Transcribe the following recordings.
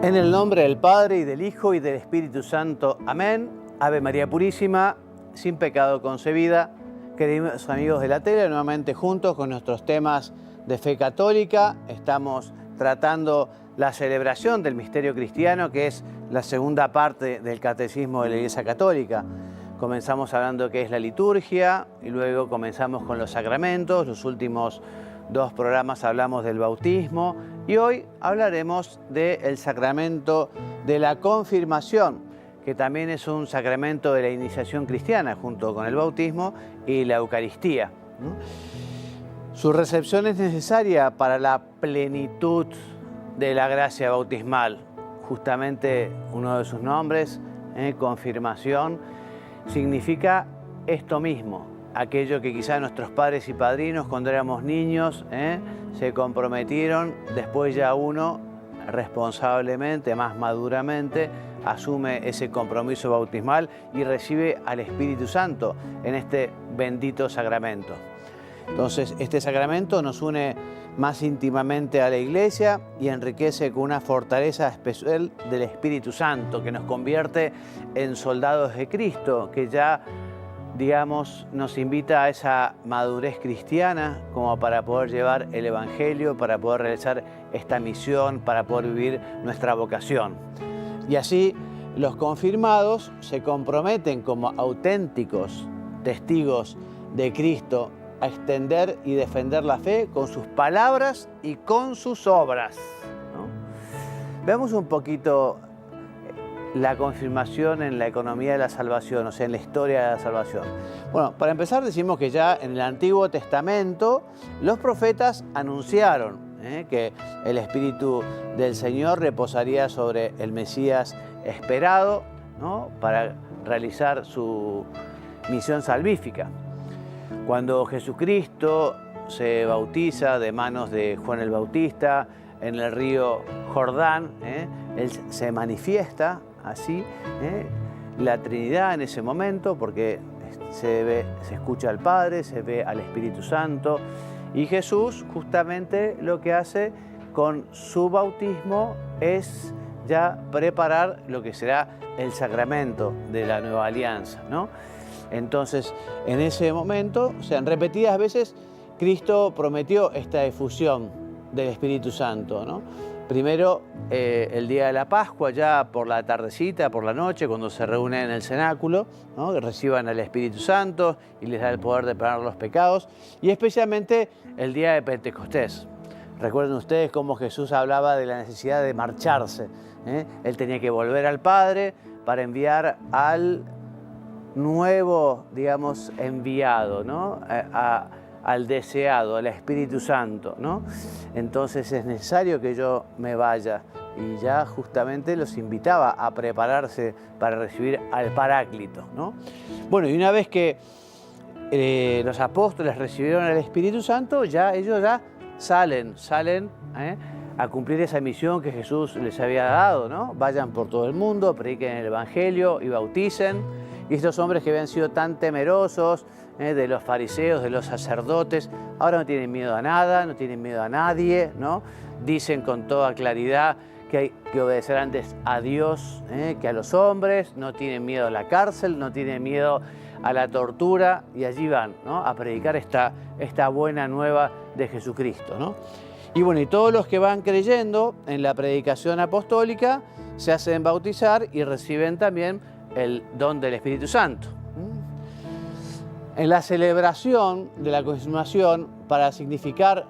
En el nombre del Padre, y del Hijo, y del Espíritu Santo. Amén. Ave María Purísima, sin pecado concebida. Queridos amigos de la tele, nuevamente juntos con nuestros temas de fe católica. Estamos tratando la celebración del misterio cristiano, que es la segunda parte del catecismo de la Iglesia Católica. Comenzamos hablando de qué es la liturgia, y luego comenzamos con los sacramentos. Los últimos dos programas hablamos del bautismo, y hoy hablaremos del sacramento de la confirmación, que también es un sacramento de la iniciación cristiana, junto con el bautismo y la Eucaristía. Su recepción es necesaria para la plenitud de la gracia bautismal. Justamente uno de sus nombres, confirmación, significa esto mismo. Aquello que quizá nuestros padres y padrinos cuando éramos niños se comprometieron, después ya uno responsablemente, más maduramente, asume ese compromiso bautismal y recibe al Espíritu Santo en este bendito sacramento. Entonces, este sacramento nos une más íntimamente a la Iglesia y enriquece con una fortaleza especial del Espíritu Santo, que nos convierte en soldados de Cristo, que ya, digamos, nos invita a esa madurez cristiana como para poder llevar el Evangelio, para poder realizar esta misión, para poder vivir nuestra vocación. Y así los confirmados se comprometen como auténticos testigos de Cristo a extender y defender la fe con sus palabras y con sus obras, ¿no? Veamos un poquito la confirmación en la economía de la salvación, o sea, en la historia de la salvación. Bueno, para empezar decimos que ya en el Antiguo Testamento los profetas anunciaron que el Espíritu del Señor reposaría sobre el Mesías esperado, ¿no?, para realizar su misión salvífica. Cuando Jesucristo se bautiza de manos de Juan el Bautista en el río Jordán, Él se manifiesta así, la Trinidad en ese momento, porque se escucha al Padre, se ve al Espíritu Santo, y Jesús justamente lo que hace con su bautismo es ya preparar lo que será el sacramento de la nueva alianza, ¿no? Entonces, en ese momento, o sea, en repetidas veces, Cristo prometió esta efusión del Espíritu Santo, ¿no? Primero, el día de la Pascua, ya por la tardecita, por la noche, cuando se reúnen en el cenáculo, ¿no?, que reciban al Espíritu Santo y les da el poder de perdonar los pecados, y especialmente el día de Pentecostés. Recuerden ustedes cómo Jesús hablaba de la necesidad de marcharse, Él tenía que volver al Padre para enviar al nuevo, digamos, enviado, ¿no?, al deseado, al Espíritu Santo, ¿no? Entonces es necesario que yo me vaya, y ya justamente los invitaba a prepararse para recibir al Paráclito, ¿no? Bueno, y una vez que los apóstoles recibieron al Espíritu Santo, ya ellos ya salen a cumplir esa misión que Jesús les había dado, ¿no? Vayan por todo el mundo, prediquen el Evangelio y bauticen. Y estos hombres que habían sido tan temerosos de los fariseos, de los sacerdotes, ahora no tienen miedo a nada, no tienen miedo a nadie, ¿no? Dicen con toda claridad que hay que obedecer antes a Dios que a los hombres, no tienen miedo a la cárcel, no tienen miedo a la tortura, y allí van, ¿no?, a predicar esta buena nueva de Jesucristo, ¿no? Y bueno, y todos los que van creyendo en la predicación apostólica se hacen bautizar y reciben también el don del Espíritu Santo. En la celebración de la confirmación, para significar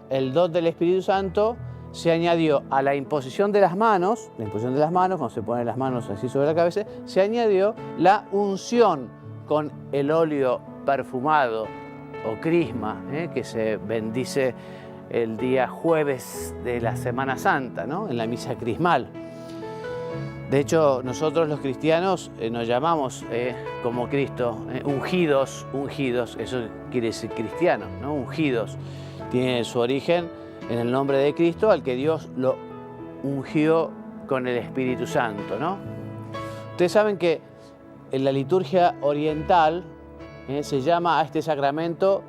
el don del Espíritu Santo, se añadió a la imposición de las manos, cuando se ponen las manos así sobre la cabeza, se añadió la unción con el óleo perfumado o crisma, que se bendice el día jueves de la Semana Santa, ¿no?, en la misa crismal. De hecho, nosotros los cristianos nos llamamos como Cristo, ungidos, eso quiere decir cristiano, ¿no? Ungidos. Tiene su origen en el nombre de Cristo, al que Dios lo ungió con el Espíritu Santo, ¿no? Ustedes saben que en la liturgia oriental se llama a este sacramento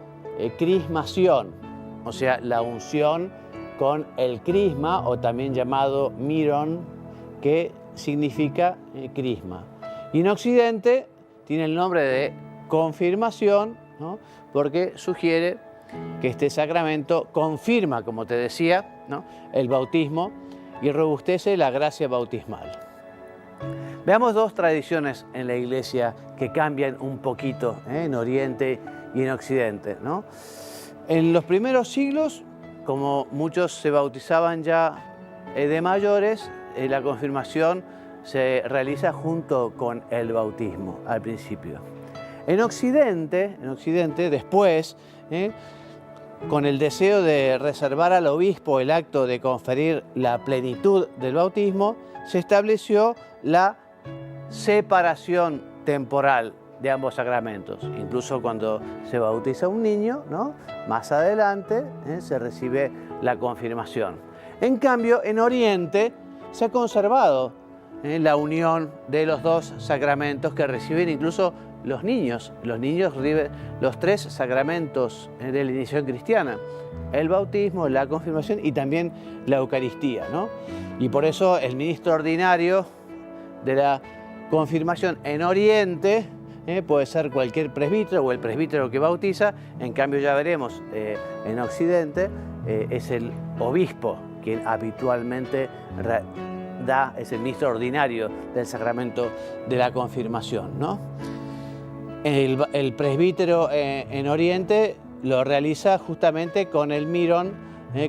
crismación, o sea, la unción con el crisma, o también llamado mirón, que significa crisma. Y en Occidente tiene el nombre de confirmación, ¿no? Porque sugiere que este sacramento confirma, como te decía, ¿no?, el bautismo y robustece la gracia bautismal. Veamos dos tradiciones en la Iglesia que cambian un poquito en Oriente y en Occidente, ¿no? En los primeros siglos, como muchos se bautizaban ya de mayores, la confirmación se realiza junto con el bautismo al principio. En Occidente después, con el deseo de reservar al obispo el acto de conferir la plenitud del bautismo, se estableció la separación temporal de ambos sacramentos. Incluso cuando se bautiza un niño, ¿no?, más adelante se recibe la confirmación. En cambio, en Oriente se ha conservado la unión de los dos sacramentos que reciben incluso los niños. Los niños reciben los tres sacramentos de la iniciación cristiana: el bautismo, la confirmación y también la Eucaristía, ¿no? Y por eso el ministro ordinario de la confirmación en Oriente puede ser cualquier presbítero o el presbítero que bautiza. En cambio, ya veremos, en Occidente es el obispo quien habitualmente es el ministro ordinario del sacramento de la confirmación, ¿no? El presbítero en Oriente lo realiza justamente con el mirón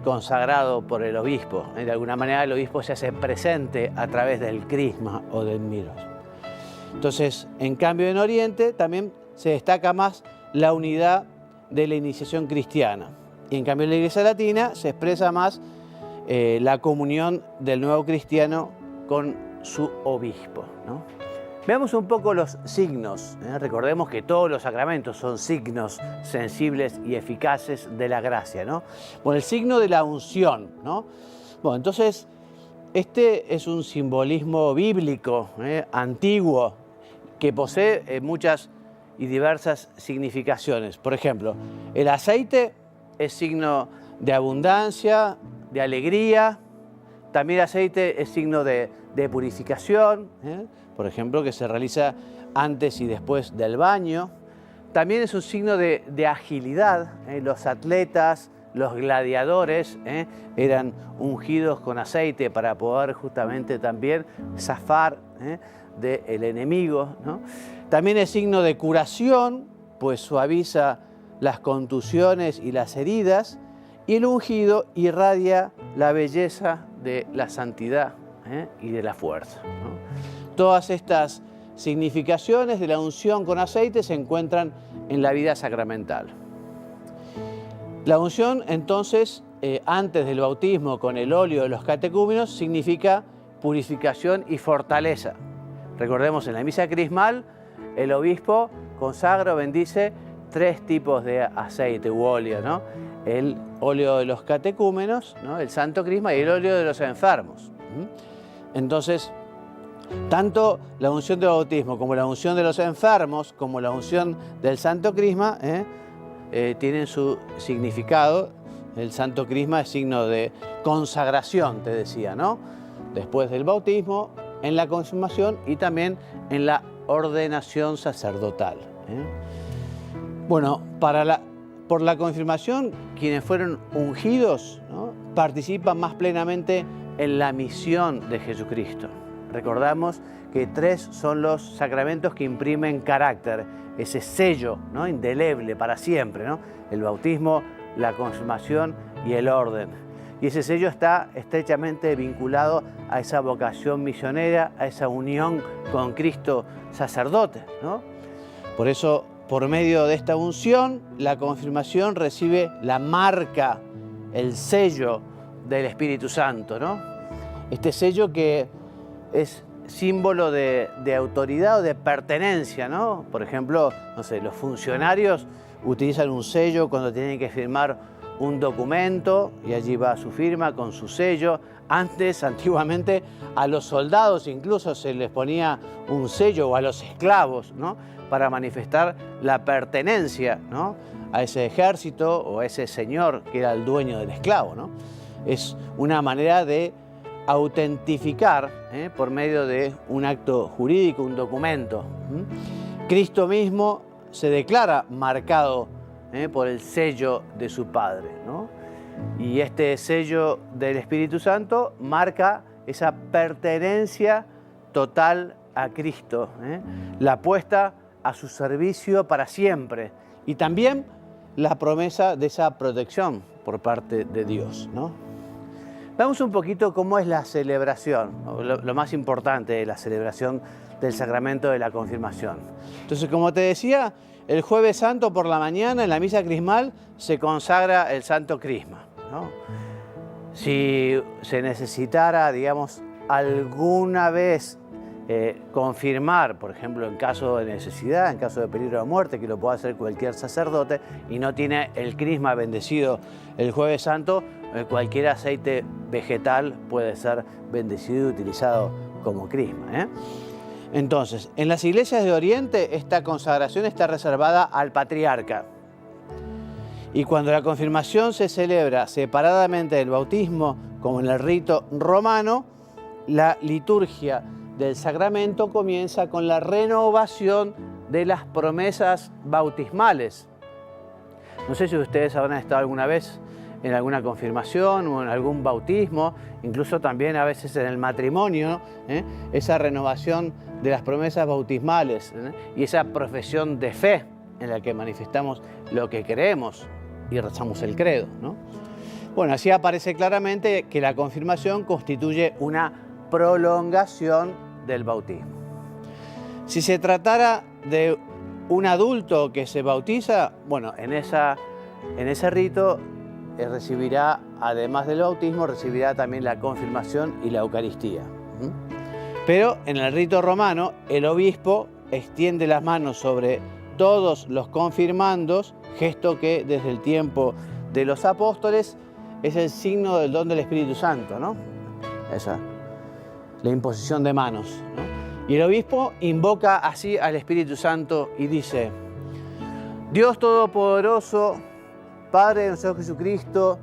consagrado por el obispo. De alguna manera el obispo se hace presente a través del crisma o del mirón. Entonces, en cambio en Oriente también se destaca más la unidad de la iniciación cristiana. Y en cambio en la Iglesia Latina se expresa más la comunión del nuevo cristiano con su obispo, ¿no? Veamos un poco los signos. Recordemos que todos los sacramentos son signos sensibles y eficaces de la gracia, ¿no? Bueno, el signo de la unción, ¿no? Bueno, entonces, este es un simbolismo bíblico, antiguo, que posee muchas y diversas significaciones. Por ejemplo, el aceite es signo de abundancia, de alegría. También el aceite es signo de purificación, por ejemplo, que se realiza antes y después del baño. También es un signo de agilidad. Los atletas, los gladiadores eran ungidos con aceite para poder justamente también zafar del enemigo, ¿no? También es signo de curación, pues suaviza las contusiones y las heridas. Y el ungido irradia la belleza de la santidad y de la fuerza, ¿no? Todas estas significaciones de la unción con aceite se encuentran en la vida sacramental. La unción, entonces, antes del bautismo con el óleo de los catecúmenos, significa purificación y fortaleza. Recordemos, en la misa crismal, el obispo consagra o bendice tres tipos de aceite u óleo, ¿no? El óleo de los catecúmenos, ¿no?, el santo crisma, y el óleo de los enfermos. Entonces, tanto la unción del bautismo como la unción de los enfermos, como la unción del santo crisma, tienen su significado. El santo crisma es signo de consagración, te decía, ¿no? Después del bautismo, en la confirmación y también en la ordenación sacerdotal. Bueno, por la confirmación, quienes fueron ungidos, ¿no?, participan más plenamente en la misión de Jesucristo. Recordamos que tres son los sacramentos que imprimen carácter, ese sello, ¿no?, indeleble para siempre, ¿no? El bautismo, la confirmación y el orden. Y ese sello está estrechamente vinculado a esa vocación misionera, a esa unión con Cristo sacerdote, ¿no? Por eso, por medio de esta unción, la confirmación recibe la marca, el sello del Espíritu Santo, ¿no? Este sello que es símbolo de autoridad o de pertenencia, ¿no? Por ejemplo, no sé, los funcionarios utilizan un sello cuando tienen que firmar un documento y allí va su firma con su sello. Antiguamente, a los soldados incluso se les ponía un sello, o a los esclavos, ¿no?, para manifestar la pertenencia, ¿no?, a ese ejército o a ese señor que era el dueño del esclavo, ¿no? Es una manera de autentificar por medio de un acto jurídico, un documento. Cristo mismo se declara marcado por el sello de su Padre, ¿no? Y este sello del Espíritu Santo marca esa pertenencia total a Cristo, la puesta a su servicio para siempre, y también la promesa de esa protección por parte de Dios, ¿no? Veamos un poquito cómo es la celebración, lo más importante de la celebración del sacramento de la confirmación. Entonces, como te decía, el Jueves Santo por la mañana en la misa crismal se consagra el Santo Crisma, ¿no? Si se necesitara, digamos, alguna vez confirmar, por ejemplo, en caso de necesidad, en caso de peligro de muerte, que lo pueda hacer cualquier sacerdote, y no tiene el crisma bendecido el Jueves Santo, cualquier aceite vegetal puede ser bendecido y utilizado como crisma, Entonces, en las iglesias de Oriente esta consagración está reservada al patriarca. Y cuando la confirmación se celebra separadamente del bautismo, como en el rito romano, la liturgia del sacramento comienza con la renovación de las promesas bautismales. No sé si ustedes habrán estado alguna vez en alguna confirmación o en algún bautismo, incluso también a veces en el matrimonio, esa renovación de las promesas bautismales y esa profesión de fe en la que manifestamos lo que creemos y rezamos el credo, ¿no? Bueno, así aparece claramente que la confirmación constituye una prolongación del bautismo. Si se tratara de un adulto que se bautiza, bueno, en ese rito recibirá, además del bautismo, recibirá también la confirmación y la Eucaristía. Pero en el rito romano, el obispo extiende las manos sobre todos los confirmandos, gesto que desde el tiempo de los apóstoles es el signo del don del Espíritu Santo, ¿no? Esa, la imposición de manos, ¿no? Y el obispo invoca así al Espíritu Santo y dice: Dios Todopoderoso, Padre de nuestro Jesucristo,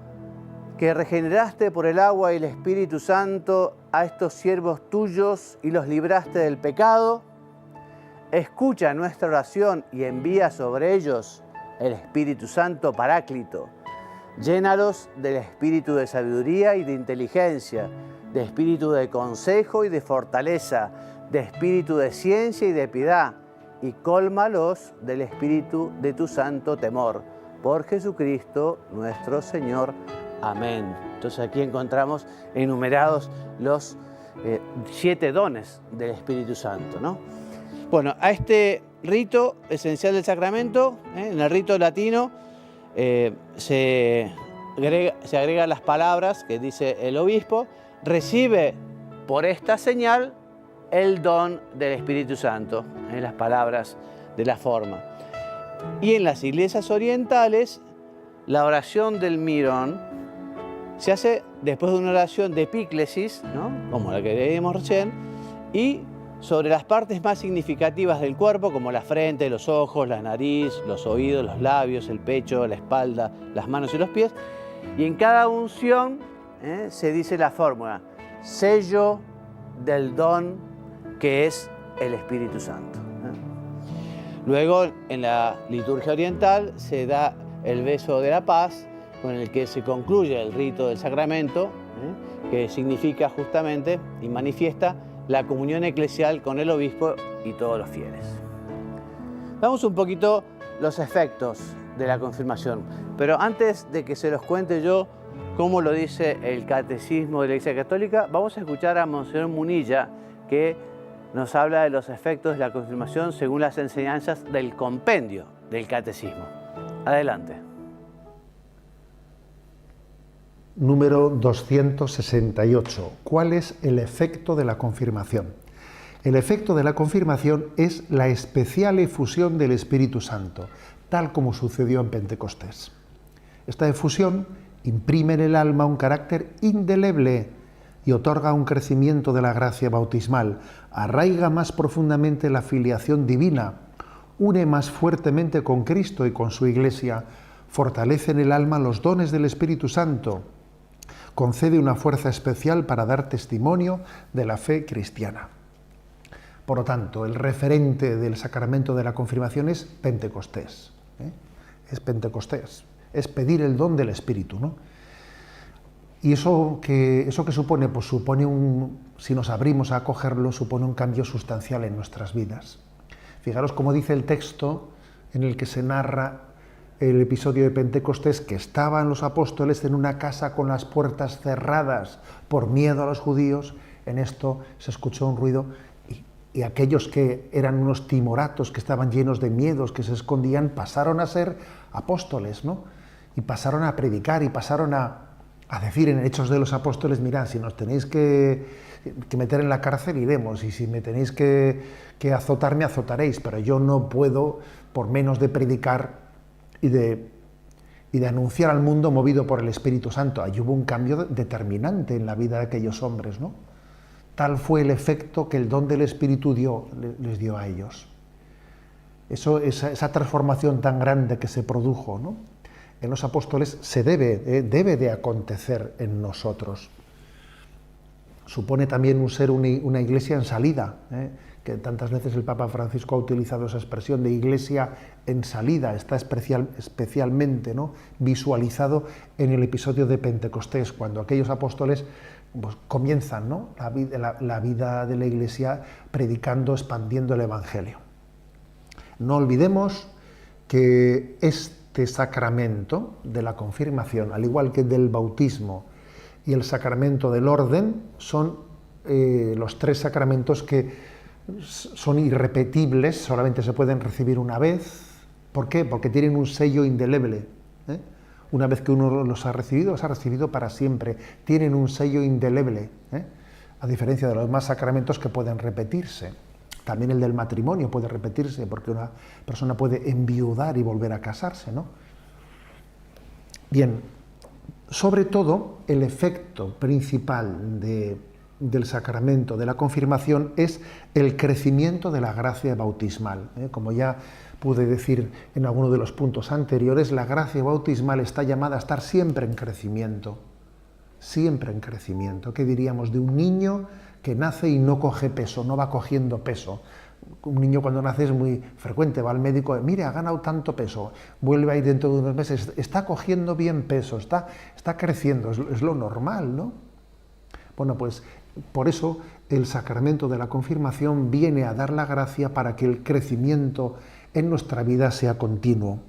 que regeneraste por el agua y el Espíritu Santo a estos siervos tuyos y los libraste del pecado, escucha nuestra oración y envía sobre ellos el Espíritu Santo Paráclito. Llénalos del espíritu de sabiduría y de inteligencia, de espíritu de consejo y de fortaleza, de espíritu de ciencia y de piedad, y cólmalos del espíritu de tu santo temor. Por Jesucristo nuestro Señor. Amén. Entonces aquí encontramos enumerados los 7 dones del Espíritu Santo, ¿no? Bueno, a este rito esencial del sacramento, en el rito latino, se agregan las palabras que dice el obispo: recibe por esta señal el don del Espíritu Santo, las palabras de la forma. Y en las iglesias orientales, la oración del mirón se hace después de una oración de epíclesis, ¿no?, como la que leímos recién, y sobre las partes más significativas del cuerpo, como la frente, los ojos, la nariz, los oídos, los labios, el pecho, la espalda, las manos y los pies. Y en cada unción se dice la fórmula: sello del don que es el Espíritu Santo. Luego, en la liturgia oriental, se da el beso de la paz, con el que se concluye el rito del sacramento, que significa justamente y manifiesta la comunión eclesial con el obispo y todos los fieles. Vamos un poquito los efectos de la confirmación, pero antes de que se los cuente yo cómo lo dice el Catecismo de la Iglesia Católica, vamos a escuchar a Monseñor Munilla, que nos habla de los efectos de la confirmación según las enseñanzas del compendio del Catecismo. Adelante. Número 268. ¿Cuál es el efecto de la confirmación? El efecto de la confirmación es la especial efusión del Espíritu Santo, tal como sucedió en Pentecostés. Esta efusión imprime en el alma un carácter indeleble y otorga un crecimiento de la gracia bautismal, arraiga más profundamente la filiación divina, une más fuertemente con Cristo y con su Iglesia, fortalece en el alma los dones del Espíritu Santo, concede una fuerza especial para dar testimonio de la fe cristiana. Por lo tanto, el referente del sacramento de la confirmación es Pentecostés. Es Pentecostés, es pedir el don del Espíritu, ¿no? Y eso que supone, pues supone si nos abrimos a acogerlo, supone un cambio sustancial en nuestras vidas. Fijaros cómo dice el texto en el que se narra el episodio de Pentecostés, que estaban los apóstoles en una casa con las puertas cerradas por miedo a los judíos. En esto se escuchó un ruido y aquellos que eran unos timoratos, que estaban llenos de miedos, que se escondían, pasaron a ser apóstoles, ¿no? Y pasaron a predicar y pasaron a decir en Hechos de los Apóstoles: mirad, si nos tenéis que meter en la cárcel, iremos, y si me tenéis que azotar, me azotaréis, pero yo no puedo, por menos de predicar y de anunciar al mundo movido por el Espíritu Santo. Ahí hubo un cambio determinante en la vida de aquellos hombres, ¿no? Tal fue el efecto que el don del Espíritu les dio a ellos. Esa transformación tan grande que se produjo, ¿no?, en los apóstoles debe de acontecer en nosotros. Supone también una iglesia en salida, que tantas veces el Papa Francisco ha utilizado esa expresión de iglesia en salida. Está especialmente, ¿no?, visualizado en el episodio de Pentecostés, cuando aquellos apóstoles, pues, comienzan, ¿no?, la vida de la iglesia predicando, expandiendo el Evangelio. No olvidemos que este sacramento de la confirmación, al igual que el del bautismo y el sacramento del orden, son los tres sacramentos que son irrepetibles, solamente se pueden recibir una vez. ¿Por qué? Porque tienen un sello indeleble. Una vez que uno los ha recibido para siempre. Tienen un sello indeleble, a diferencia de los demás sacramentos que pueden repetirse. También el del matrimonio puede repetirse, porque una persona puede enviudar y volver a casarse, ¿no? Bien, sobre todo, el efecto principal del sacramento de la confirmación es el crecimiento de la gracia bautismal. Como ya pude decir en alguno de los puntos anteriores, la gracia bautismal está llamada a estar siempre en crecimiento. Siempre en crecimiento. ¿Qué diríamos de un niño que nace y no coge peso, no va cogiendo peso? Un niño cuando nace es muy frecuente, va al médico, mire, ha ganado tanto peso, vuelve ahí dentro de unos meses, está cogiendo bien peso, está creciendo, es lo normal, ¿no? Bueno, pues por eso el sacramento de la confirmación viene a dar la gracia para que el crecimiento en nuestra vida sea continuo.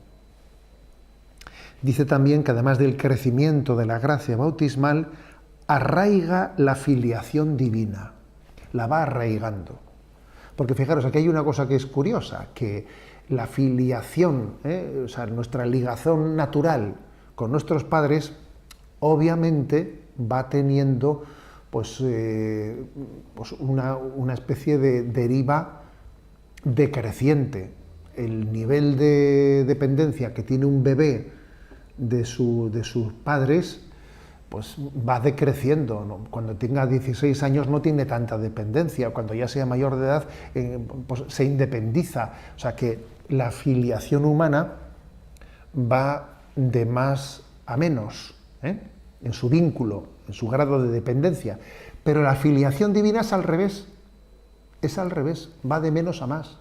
Dice también que además del crecimiento de la gracia bautismal, arraiga la filiación divina, la va arraigando. Porque fijaros, aquí hay una cosa que es curiosa, que la filiación, o sea, nuestra ligación natural con nuestros padres, obviamente va teniendo pues una especie de deriva decreciente. El nivel de dependencia que tiene un bebé de sus padres pues va decreciendo, ¿no? Cuando tenga 16 años no tiene tanta dependencia, cuando ya sea mayor de edad pues se independiza. O sea que la filiación humana va de más a menos, en su vínculo, en su grado de dependencia. Pero la filiación divina es al revés, va de menos a más.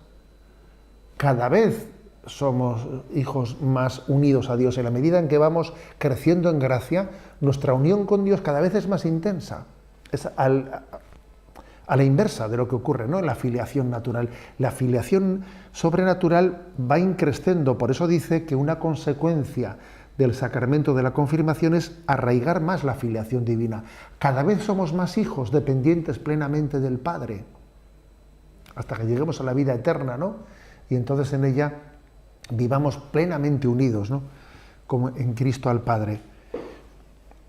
Cada vez somos hijos más unidos a Dios. En la medida en que vamos creciendo en gracia, nuestra unión con Dios cada vez es más intensa. Es a la inversa de lo que ocurre, ¿no?, en la filiación natural. La filiación sobrenatural va increciendo. Por eso dice que una consecuencia del sacramento de la confirmación es arraigar más la filiación divina. Cada vez somos más hijos dependientes plenamente del Padre, hasta que lleguemos a la vida eterna, ¿no? Y entonces en ella vivamos plenamente unidos, ¿no?, como en Cristo al Padre.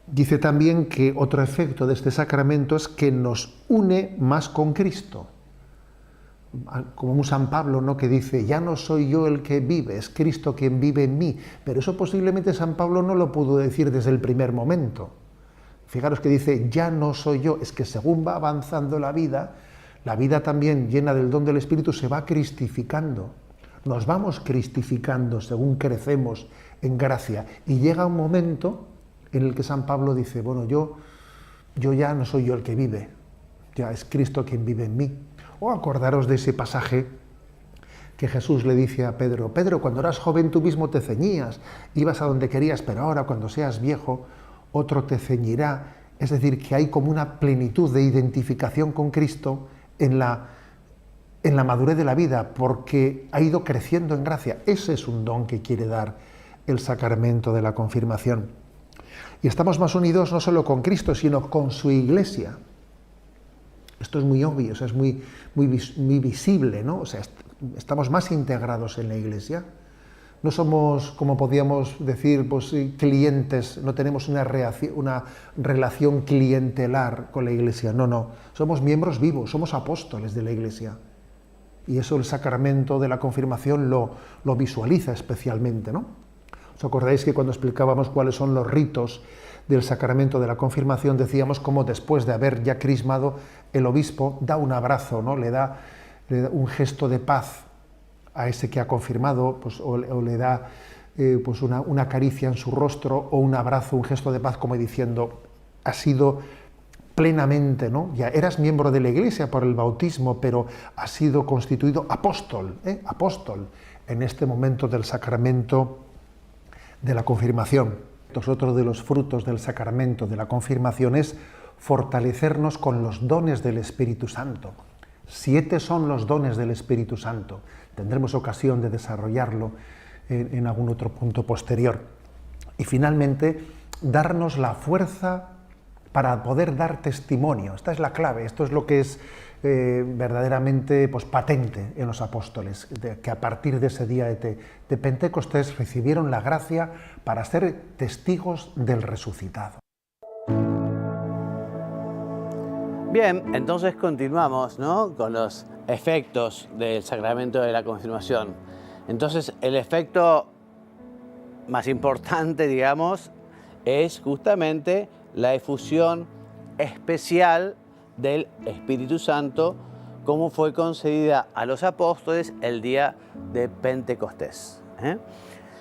Dice también que otro efecto de este sacramento es que nos une más con Cristo. Como un San Pablo, ¿no?, que dice, ya no soy yo el que vive, es Cristo quien vive en mí. Pero eso posiblemente San Pablo no lo pudo decir desde el primer momento. Fijaros que dice, ya no soy yo, es que según va avanzando la vida también llena del don del Espíritu se va cristificando. Nos vamos cristificando según crecemos en gracia. Y llega un momento en el que San Pablo dice, bueno, yo ya no soy yo el que vive, ya es Cristo quien vive en mí. O acordaros de ese pasaje que Jesús le dice a Pedro, Pedro, cuando eras joven tú mismo te ceñías, ibas a donde querías, pero ahora cuando seas viejo, otro te ceñirá. Es decir, que hay como una plenitud de identificación con Cristo en la madurez de la vida, porque ha ido creciendo en gracia. Ese es un don que quiere dar el sacramento de la confirmación. Y estamos más unidos no solo con Cristo, sino con su Iglesia. Esto es muy obvio, o sea, es muy visible, ¿no? O sea, estamos más integrados en la Iglesia. No somos, como podríamos decir, pues, clientes, no tenemos una relación clientelar con la Iglesia. No. Somos miembros vivos, somos apóstoles de la Iglesia. Y eso el sacramento de la confirmación lo visualiza especialmente, ¿no? ¿Os acordáis que cuando explicábamos cuáles son los ritos del sacramento de la confirmación, decíamos cómo después de haber ya crismado, el obispo da un abrazo, ¿no? Le da un gesto de paz a ese que ha confirmado, pues, o le da pues una caricia en su rostro, o un abrazo, un gesto de paz, como diciendo, has sido plenamente, ¿no? Ya eras miembro de la Iglesia por el bautismo, pero has sido constituido apóstol, apóstol, en este momento del sacramento de la confirmación. Otro de los frutos del sacramento de la confirmación es fortalecernos con los dones del Espíritu Santo. 7 son los dones del Espíritu Santo. Tendremos ocasión de desarrollarlo en algún otro punto posterior. Y finalmente, darnos la fuerza para poder dar testimonio. Esta es la clave, esto es lo que es verdaderamente, pues, patente en los apóstoles, que a partir de ese día de Pentecostés recibieron la gracia para ser testigos del resucitado. Bien, entonces continuamos, ¿no?, con los efectos del sacramento de la confirmación. Entonces, el efecto más importante, digamos, es justamente la efusión especial del Espíritu Santo, como fue concedida a los apóstoles el día de Pentecostés.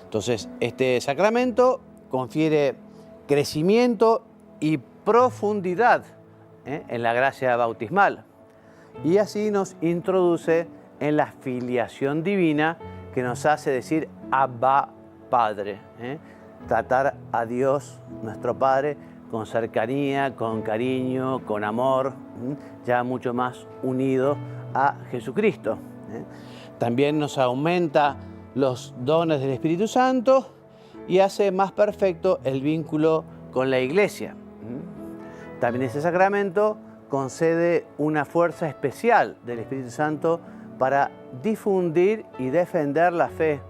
Entonces, este sacramento confiere crecimiento y profundidad en la gracia bautismal, y así nos introduce en la filiación divina que nos hace decir Abba, Padre. Tratar a Dios, nuestro Padre, con cercanía, con cariño, con amor, ya mucho más unido a Jesucristo. También nos aumenta los dones del Espíritu Santo y hace más perfecto el vínculo con la Iglesia. También ese sacramento concede una fuerza especial del Espíritu Santo para difundir y defender la fe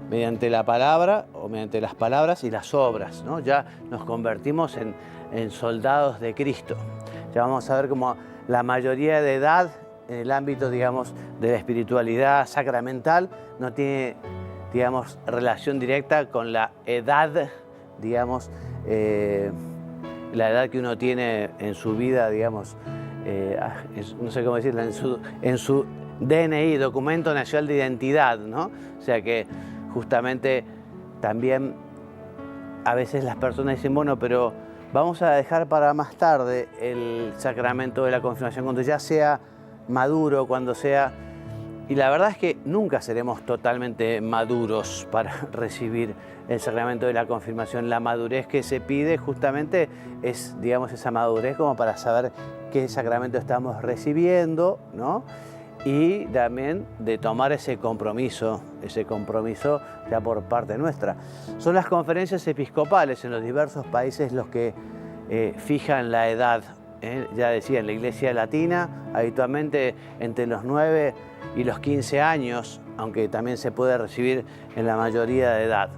mediante la palabra o mediante las palabras y las obras, ¿no? Ya nos convertimos en soldados de Cristo. Ya vamos a ver cómo la mayoría de edad en el ámbito, digamos, de la espiritualidad sacramental no tiene, digamos, relación directa con la edad, digamos, la edad que uno tiene en su vida, digamos, no sé cómo decirlo, en su DNI, Documento Nacional de Identidad, ¿no? O sea que justamente también a veces las personas dicen, bueno, pero vamos a dejar para más tarde el sacramento de la confirmación, cuando ya sea maduro, cuando sea... Y la verdad es que nunca seremos totalmente maduros para recibir el sacramento de la confirmación. La madurez que se pide justamente es, digamos, esa madurez como para saber qué sacramento estamos recibiendo, ¿no? Y también de tomar ese compromiso ya por parte nuestra. Son las conferencias episcopales en los diversos países los que fijan la edad. Ya decía, en la Iglesia Latina, habitualmente entre los 9 y los 15 años, aunque también se puede recibir en la mayoría de edad.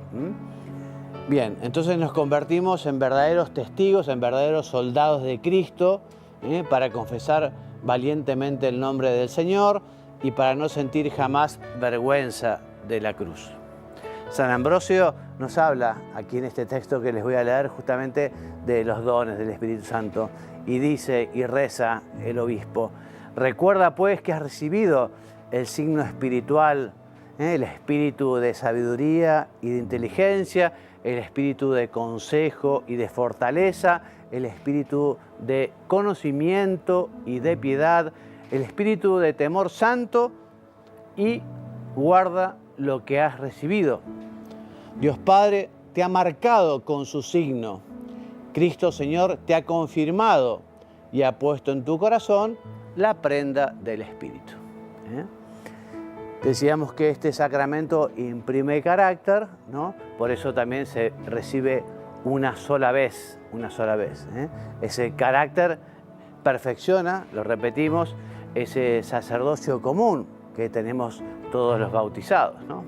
Bien, entonces nos convertimos en verdaderos testigos, en verdaderos soldados de Cristo, para confesar valientemente el nombre del Señor y para no sentir jamás vergüenza de la cruz. San Ambrosio nos habla aquí en este texto que les voy a leer justamente de los dones del Espíritu Santo, y dice y reza el obispo: recuerda pues que has recibido el signo espiritual, el espíritu de sabiduría y de inteligencia, el espíritu de consejo y de fortaleza, el espíritu de conocimiento y de piedad, el espíritu de temor santo, y guarda lo que has recibido. Dios Padre te ha marcado con su signo. Cristo Señor te ha confirmado y ha puesto en tu corazón la prenda del Espíritu. Decíamos que este sacramento imprime carácter, ¿no? Por eso también se recibe una sola vez. Ese carácter perfecciona, lo repetimos, ese sacerdocio común que tenemos todos los bautizados, ¿no?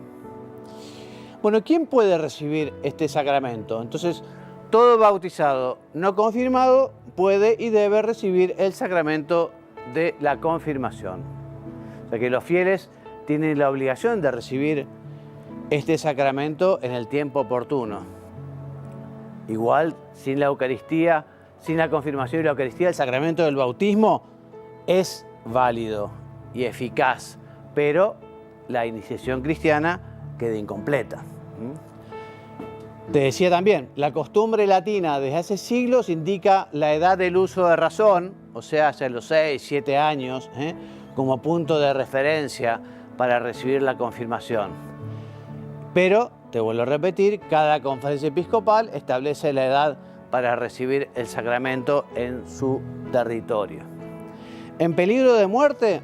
Bueno, ¿quién puede recibir este sacramento? Entonces, todo bautizado no confirmado puede y debe recibir el sacramento de la confirmación. O sea que los fieles tienen la obligación de recibir este sacramento en el tiempo oportuno. Igual, sin la Eucaristía, sin la confirmación y la Eucaristía, el sacramento del bautismo es válido y eficaz, pero la iniciación cristiana queda incompleta. Te decía también, la costumbre latina desde hace siglos indica la edad del uso de razón, o sea, hacia los 6, 7 años, como punto de referencia para recibir la confirmación. Pero, te vuelvo a repetir, cada conferencia episcopal establece la edad para recibir el sacramento en su territorio. En peligro de muerte,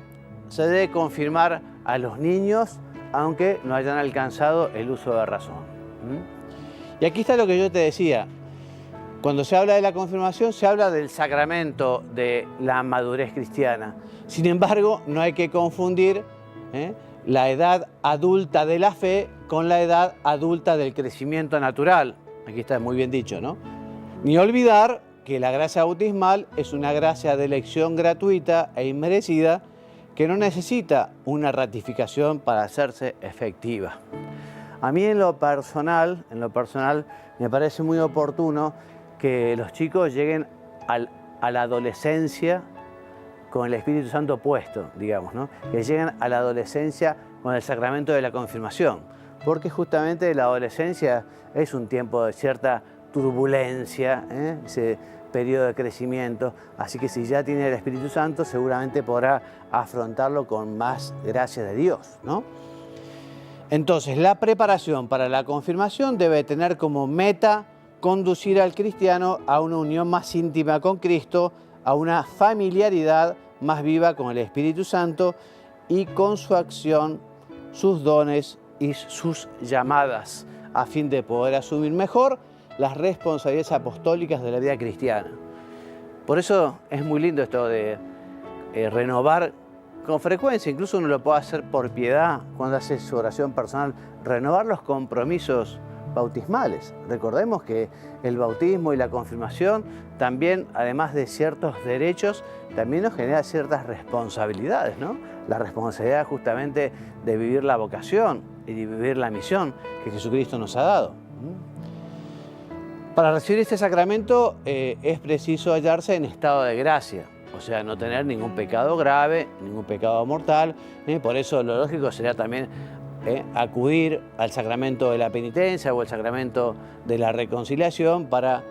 se debe confirmar a los niños, aunque no hayan alcanzado el uso de razón. Y aquí está lo que yo te decía. Cuando se habla de la confirmación, se habla del sacramento de la madurez cristiana. Sin embargo, no hay que confundir la edad adulta de la fe con la edad adulta del crecimiento natural. Aquí está muy bien dicho, ¿no? Ni olvidar que la gracia bautismal es una gracia de elección gratuita e inmerecida que no necesita una ratificación para hacerse efectiva. A mí en lo personal, me parece muy oportuno que los chicos lleguen a la adolescencia con el Espíritu Santo puesto, digamos, ¿no? Que lleguen a la adolescencia con el sacramento de la confirmación, porque justamente la adolescencia es un tiempo de cierta turbulencia, ese periodo de crecimiento, así que si ya tiene el Espíritu Santo seguramente podrá afrontarlo con más gracia de Dios, ¿no? Entonces, la preparación para la confirmación debe tener como meta conducir al cristiano a una unión más íntima con Cristo, a una familiaridad más viva con el Espíritu Santo y con su acción, sus dones y sus llamadas, a fin de poder asumir mejor las responsabilidades apostólicas de la vida cristiana. Por eso es muy lindo esto de renovar con frecuencia, incluso uno lo puede hacer por piedad cuando hace su oración personal, renovar los compromisos bautismales. Recordemos que el bautismo y la confirmación también, además de ciertos derechos, también nos genera ciertas responsabilidades, ¿no? La responsabilidad justamente de vivir la vocación y de vivir la misión que Jesucristo nos ha dado. Para recibir este sacramento es preciso hallarse en estado de gracia, o sea, no tener ningún pecado grave, ningún pecado mortal. Por eso lo lógico sería también acudir al sacramento de la penitencia o el sacramento de la reconciliación para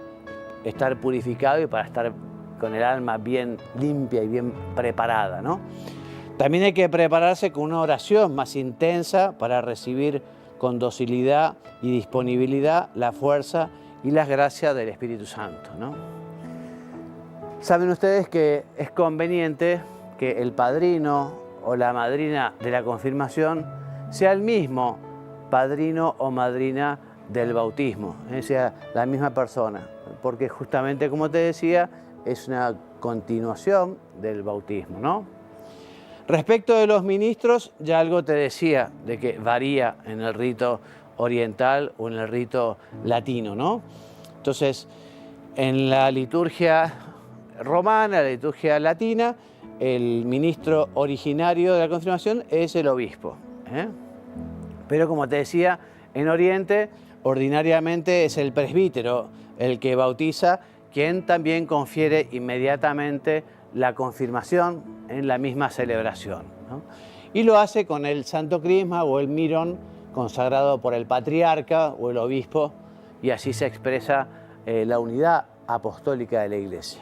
estar purificado y para estar con el alma bien limpia y bien preparada, ¿no? También hay que prepararse con una oración más intensa para recibir con docilidad y disponibilidad la fuerza y las gracias del Espíritu Santo, ¿no? Saben ustedes que es conveniente que el padrino o la madrina de la confirmación sea el mismo padrino o madrina del bautismo, sea la misma persona, porque justamente, como te decía, es una continuación del bautismo, ¿no? Respecto de los ministros, ya algo te decía de que varía en el rito oriental o en el rito latino, ¿no? Entonces, en la liturgia romana, la liturgia latina, el ministro originario de la confirmación es el obispo. Pero como te decía, en Oriente ordinariamente es el presbítero el que bautiza, quien también confiere inmediatamente la confirmación en la misma celebración, ¿no? Y lo hace con el Santo Crisma o el mirón consagrado por el patriarca o el obispo y así se expresa la unidad apostólica de la Iglesia.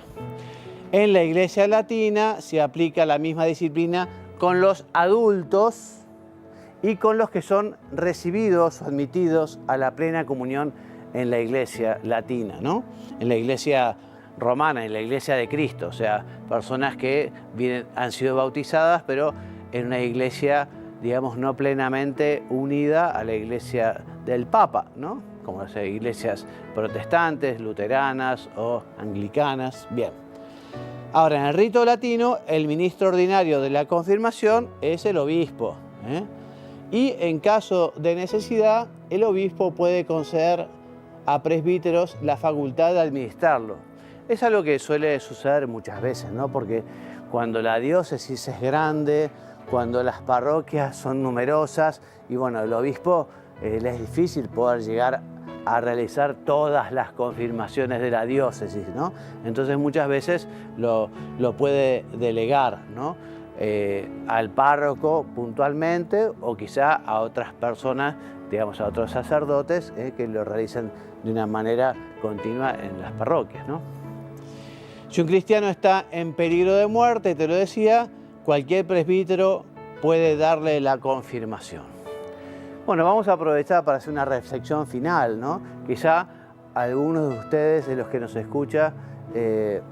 En la Iglesia latina se aplica la misma disciplina con los adultos y con los que son recibidos o admitidos a la plena comunión en la Iglesia latina, ¿no? En la Iglesia romana, en la Iglesia de Cristo, o sea, personas que han sido bautizadas, pero en una iglesia, digamos, no plenamente unida a la Iglesia del Papa, ¿no? Como las iglesias protestantes, luteranas o anglicanas. Bien. Ahora, en el rito latino, el ministro ordinario de la confirmación es el obispo, ¿eh? Y en caso de necesidad, el obispo puede conceder a presbíteros la facultad de administrarlo. Es algo que suele suceder muchas veces, ¿no? Porque cuando la diócesis es grande, cuando las parroquias son numerosas, y bueno, el obispo le es difícil poder llegar a realizar todas las confirmaciones de la diócesis, ¿no? Entonces muchas veces lo puede delegar, ¿no? Al párroco puntualmente o quizá a otras personas, digamos a otros sacerdotes, que lo realicen de una manera continua en las parroquias, ¿no? Si un cristiano está en peligro de muerte, te lo decía, cualquier presbítero puede darle la confirmación. Bueno, vamos a aprovechar para hacer una reflexión final, ¿no? Quizá algunos de ustedes, de los que nos escucha,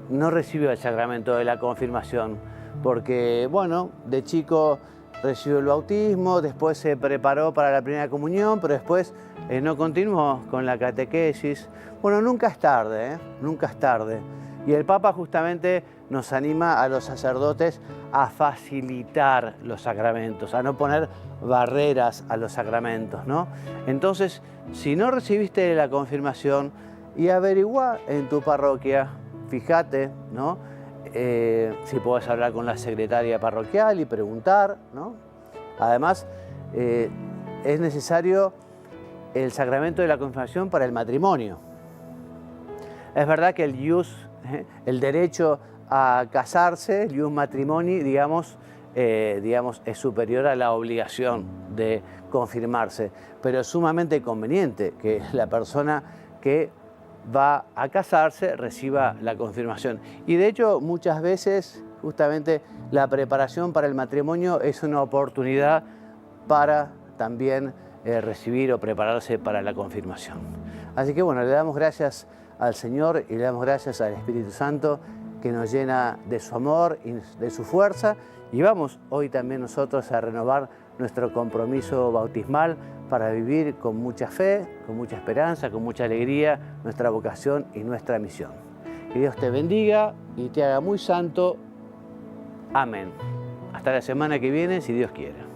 no recibió el sacramento de la confirmación, porque, bueno, de chico recibió el bautismo, después se preparó para la primera comunión, pero después no continuó con la catequesis. Bueno, nunca es tarde, ¿eh? Nunca es tarde. Y el Papa justamente nos anima a los sacerdotes a facilitar los sacramentos, a no poner barreras a los sacramentos, ¿no? Entonces, si no recibiste la confirmación, y averigua en tu parroquia, fíjate, ¿no? Si podés hablar con la secretaria parroquial y preguntar, ¿no? Además, es necesario el sacramento de la confirmación para el matrimonio. Es verdad que el derecho a casarse, el ius matrimoni, digamos, es superior a la obligación de confirmarse, pero es sumamente conveniente que la persona que va a casarse reciba la confirmación. Y de hecho, muchas veces, justamente, la preparación para el matrimonio es una oportunidad para también recibir o prepararse para la confirmación. Así que bueno, le damos gracias al Señor y le damos gracias al Espíritu Santo que nos llena de su amor y de su fuerza, y vamos hoy también nosotros a renovar nuestro compromiso bautismal para vivir con mucha fe, con mucha esperanza, con mucha alegría nuestra vocación y nuestra misión. Que Dios te bendiga y te haga muy santo. Amén. Hasta la semana que viene, si Dios quiere.